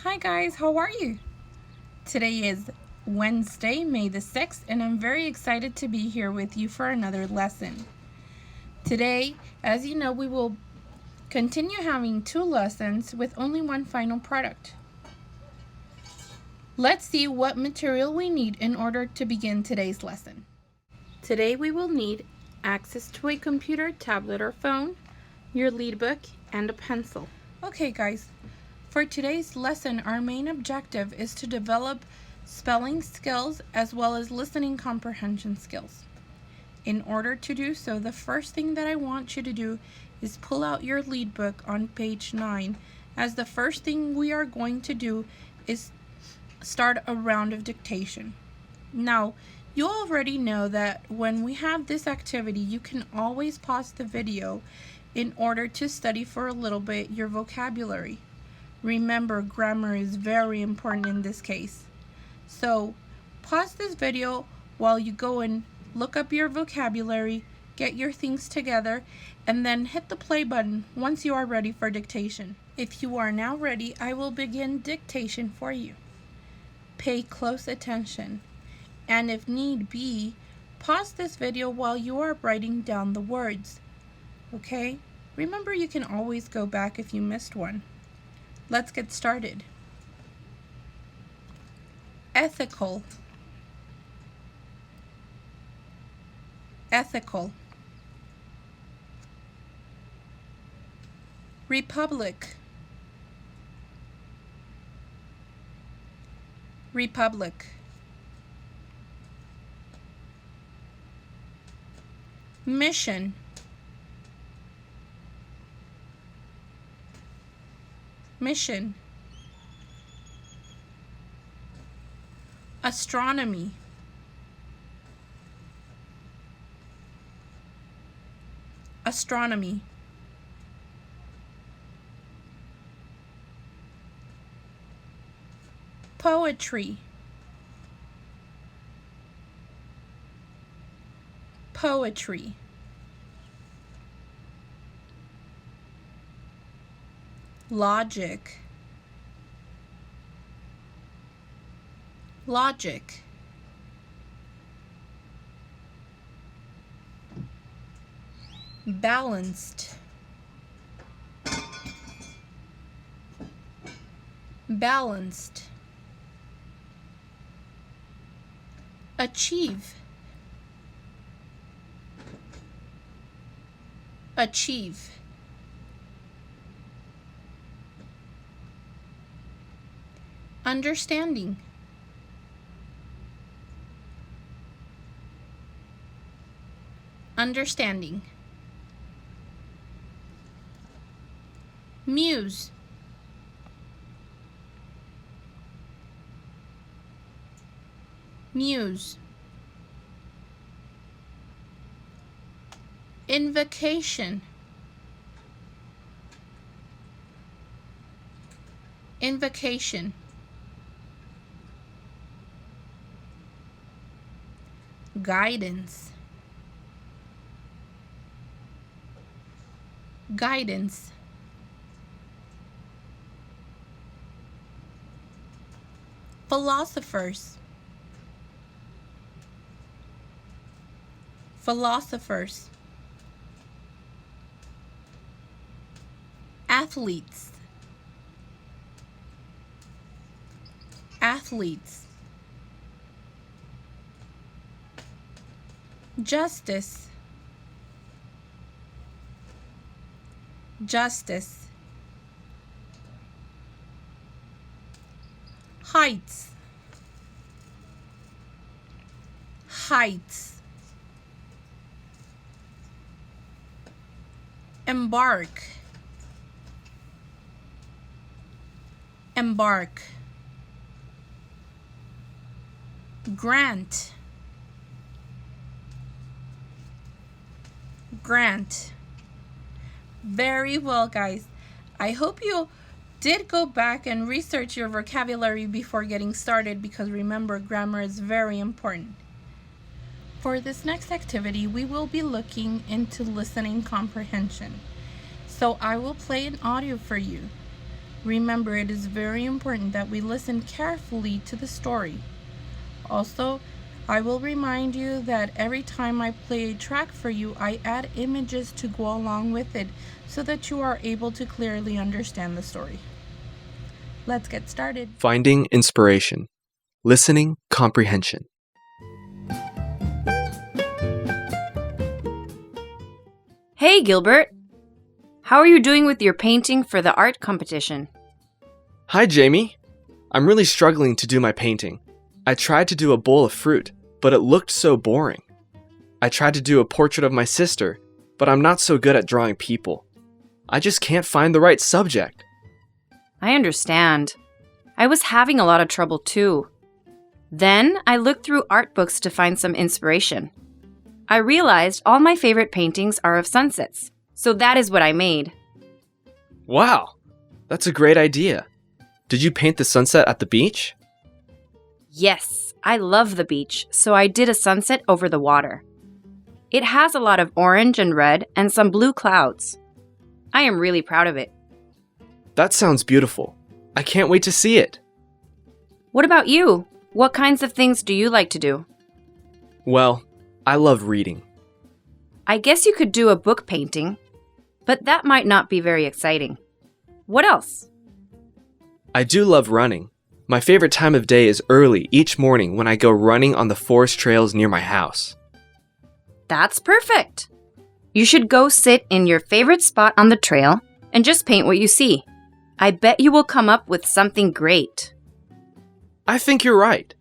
Hi guys, how are you? Today is Wednesday, May the 6th, and I'm very excited to be here with you for another lesson. Today, as you know, we will continue having 2 lessons with only one final product. Let's see what material we need in order to begin today's lesson. Today we will need access to a computer, tablet, or phone, your lead book, and a pencil. Okay guys, for today's lesson, our main objective is to develop spelling skills as well as listening comprehension skills. In order to do so, the first thing that I want you to do is pull out your lead book on page 9, as the first thing we are going to do is start a round of dictation. Now, you already know that when we have this activity, you can always pause the video in order to study for a little bit your vocabulary. Remember, grammar is very important in this case. So, pause this video while you go and look up your vocabulary, get your things together, and then hit the play button once you are ready for dictation. If you are now ready, I will begin dictation for you. Pay close attention, and if need be, pause this video while you are writing down the words. Okay? Remember, you can always go back if you missed one. Let's get started. Ethical. Ethical. Republic. Republic. Mission. Mission. Astronomy. Astronomy. Poetry. Poetry. Logic. Logic. Balanced. Balanced. Achieve. Achieve. Understanding. Understanding. Muse. Muse. Invocation. Invocation. Guidance. Guidance. Philosophers. Philosophers. Athletes. Athletes. Justice. Justice. Heights. Heights. Embark. Embark. Grant. Grant. Very well, guys. I hope you did go back and research your vocabulary before getting started, because remember, grammar is very important. For this next activity, we will be looking into listening comprehension. So I will play an audio for you. Remember, it is very important that we listen carefully to the story. Also, I will remind you that every time I play a track for you, I add images to go along with it so that you are able to clearly understand the story. Let's get started. Finding inspiration. Listening comprehension. Hey, Gilbert. How are you doing with your painting for the art competition? Hi, Jamie. I'm really struggling to do my painting. I tried to do a bowl of fruit, but it looked so boring. I tried to do a portrait of my sister, but I'm not so good at drawing people. I just can't find the right subject. I understand. I was having a lot of trouble too. Then I looked through art books to find some inspiration. I realized all my favorite paintings are of sunsets, so that is what I made. Wow, that's a great idea. Did you paint the sunset at the beach? Yes, I love the beach, so I did a sunset over the water. It has a lot of orange and red and some blue clouds. I am really proud of it. That sounds beautiful. I can't wait to see it. What about you? What kinds of things do you like to do? Well, I love reading. I guess you could do a book painting, but that might not be very exciting. What else? I do love running. My favorite time of day is early each morning when I go running on the forest trails near my house. That's perfect. You should go sit in your favorite spot on the trail and just paint what you see. I bet you will come up with something great. I think you're right.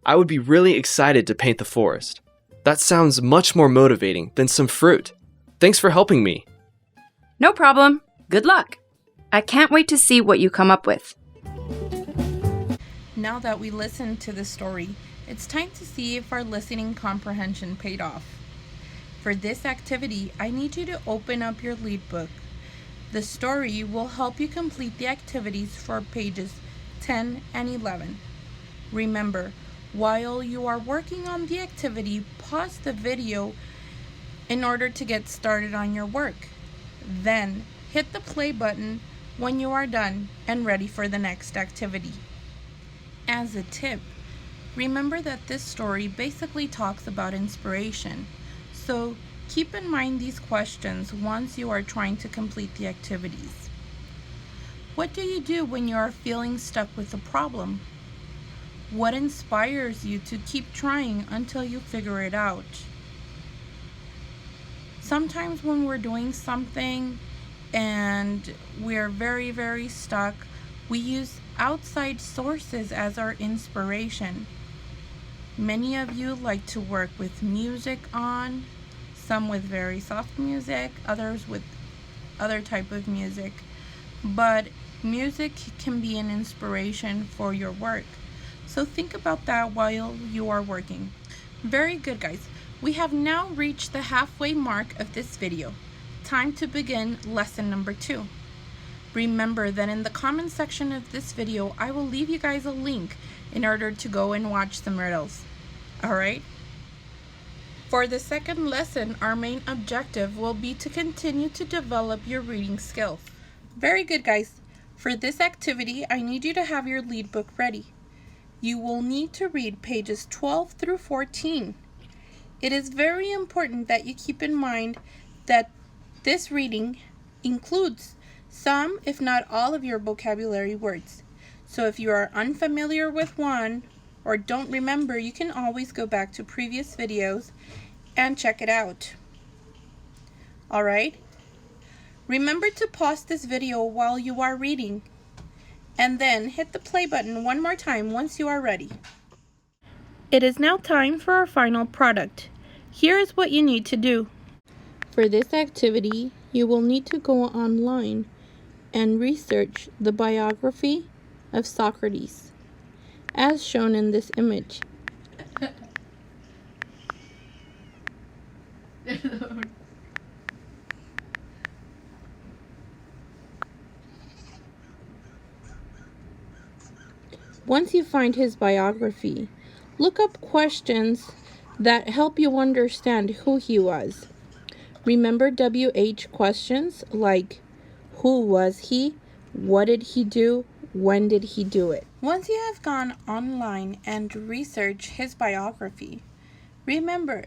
I would be really excited to paint the forest. That sounds much more motivating than some fruit. Thanks for helping me. No problem. Good luck. I can't wait to see what you come up with. Now that we listened to the story, it's time to see if our listening comprehension paid off. For this activity, I need you to open up your lead book. The story will help you complete the activities for pages 10 and 11. Remember, while you are working on the activity, pause the video in order to get started on your work. Then, hit the play button when you are done and ready for the next activity. As a tip, remember that this story basically talks about inspiration. So keep in mind these questions once you are trying to complete the activities. What do you do when you are feeling stuck with a problem? What inspires you to keep trying until you figure it out? Sometimes when we're doing something and we're very, very stuck, we use outside sources as our inspiration. Many of you like to work with music on, some with very soft music, others with other type of music. But music can be an inspiration for your work. So think about that while you are working. Very good, guys. We have now reached the halfway mark of this video. Time to begin lesson number 2. Remember that in the comment section of this video, I will leave you guys a link in order to go and watch some riddles. Alright? For the second lesson, our main objective will be to continue to develop your reading skills. Very good, guys. For this activity, I need you to have your lead book ready. You will need to read pages 12 through 14. It is very important that you keep in mind that this reading includes some, if not all, of your vocabulary words. So if you are unfamiliar with one or don't remember, you can always go back to previous videos and check it out. Alright? Remember to pause this video while you are reading and then hit the play button one more time once you are ready. It is now time for our final product. Here is what you need to do. For this activity, you will need to go online and research the biography of Socrates, as shown in this image. Once you find his biography, look up questions that help you understand who he was. Remember WH questions like who was he, What did he do? When did he do it? Once you have gone online and researched his biography, remember,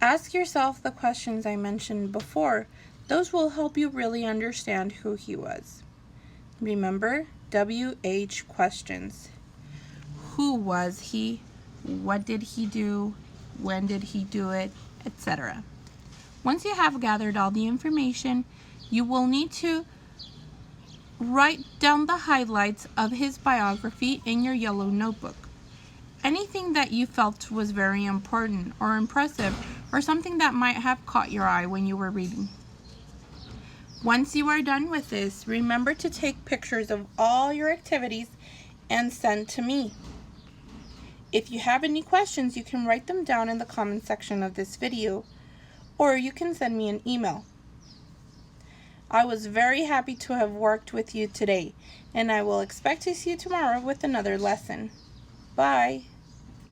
ask yourself the questions I mentioned before. Those will help you really understand who he was. Remember, WH questions. Who was he? What did he do? When did he do it? Etc. Once you have gathered all the information, you will need to write down the highlights of his biography in your yellow notebook. Anything that you felt was very important or impressive, or something that might have caught your eye when you were reading. Once you are done with this, remember to take pictures of all your activities and send to me. If you have any questions, you can write them down in the comment section of this video, or you can send me an email. I was very happy to have worked with you today, and I will expect to see you tomorrow with another lesson. Bye.